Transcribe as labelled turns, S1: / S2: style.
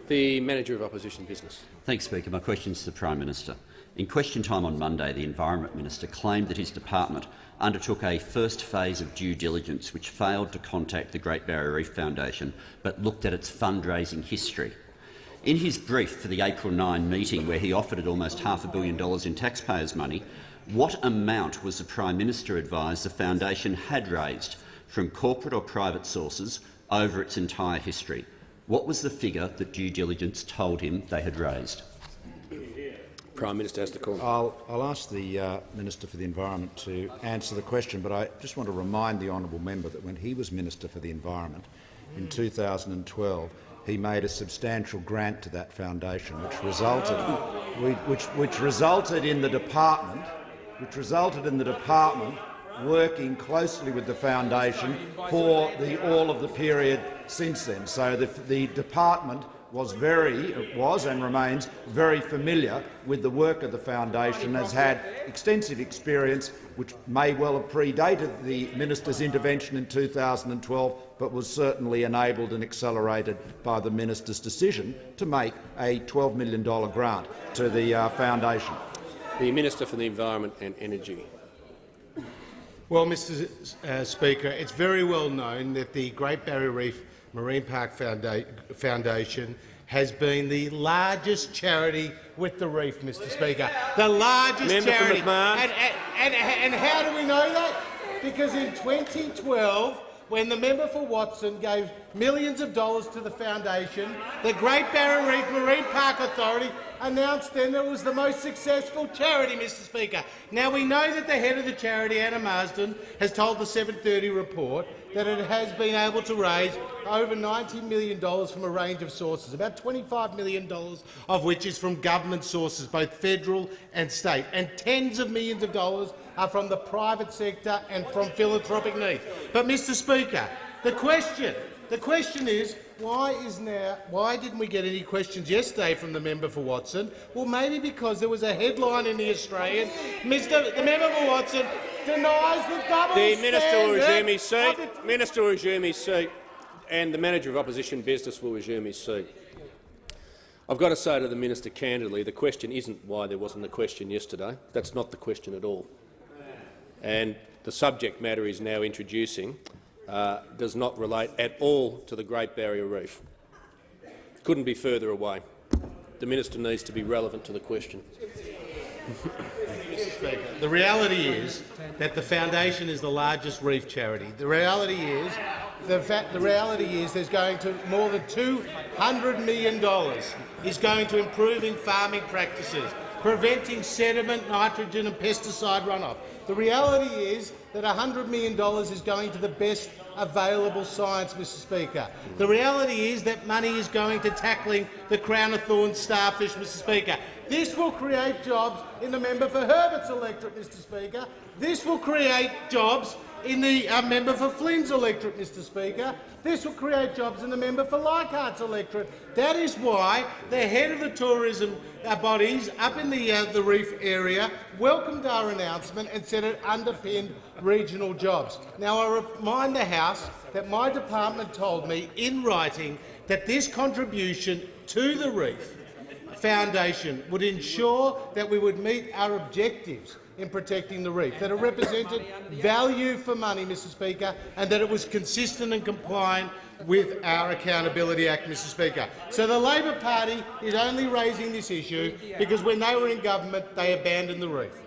S1: The Manager of Opposition Business.
S2: Thanks, Speaker. My question is to the Prime Minister. In question time on Monday, the Environment Minister claimed that his department undertook a first phase of due diligence which failed to contact the Great Barrier Reef Foundation but looked at its fundraising history. In his brief for the April 9 meeting, where he offered it almost $500 million in taxpayers' money, what amount was the Prime Minister advised the foundation had raised from corporate or private sources over its entire history? What was the figure that due diligence told him they had raised?
S1: Prime Minister has the call.
S3: I'll ask the Minister for the Environment to answer the question, but I just want to remind the honourable member that when he was Minister for the Environment in 2012, he made a substantial grant to that foundation, which resulted in the department working closely with the foundation for all of the period since then. So the department was and remains very familiar with the work of the foundation, has had extensive experience which may well have predated the minister's intervention in 2012, but was certainly enabled and accelerated by the minister's decision to make a $12 million grant to the foundation.
S1: The Minister for the Environment and Energy.
S4: Well, Mr Speaker, it's very well known that the Great Barrier Reef Marine Park Foundation has been the largest charity with the reef, Mr Speaker. The largest
S1: Member
S4: charity.
S1: for McMahon.
S4: And how do we know that? Because in 2012, when the member for Watson gave millions of dollars to the foundation, the Great Barrier Reef Marine Park Authority announced then that it was the most successful charity, Mr Speaker. Now, we know that the head of the charity, Anna Marsden, has told the 7:30 report that it has been able to raise over $90 million from a range of sources, about $25 million of which is from government sources, both federal and state, and tens of millions of dollars are from the private sector and from philanthropic needs. But, Mr Speaker, the question is, why didn't we get any questions yesterday from the member for Watson? Well, maybe because there was a headline in the Australian. The member for Watson denies the double
S1: The Minister will resume his
S4: standard
S1: seat. Minister will resume his seat, and the Manager of Opposition Business will resume his seat. I've got to say to the Minister candidly, the question isn't why there wasn't a question yesterday. That's not the question at all. And the subject matter he's now introducing does not relate at all to the Great Barrier Reef. Couldn't be further away. The Minister needs to be relevant to the question.
S4: Mr Speaker, the reality is that the foundation is the largest reef charity. The reality is there's going to more than $200 million is going to improving farming practices, preventing sediment, nitrogen and pesticide runoff. The reality is that $100 million is going to the best available science, Mr Speaker. The reality is that money is going to tackling the crown of thorns starfish, Mr Speaker. This will create jobs in the member for Herbert's electorate, Mr Speaker. This will create jobs in the member for Flynn's electorate, Mr Speaker. This will create jobs in the member for Leichhardt's electorate. That is why the head of the tourism bodies up in the reef area welcomed our announcement and said it underpinned regional jobs. Now, I remind the House that my department told me in writing that this contribution to the Reef Foundation would ensure that we would meet our objectives in protecting the reef, that it represented value for money, Mr Speaker, and that it was consistent and compliant with our Accountability Act, Mr Speaker. So the Labor Party is only raising this issue because when they were in government they abandoned the reef.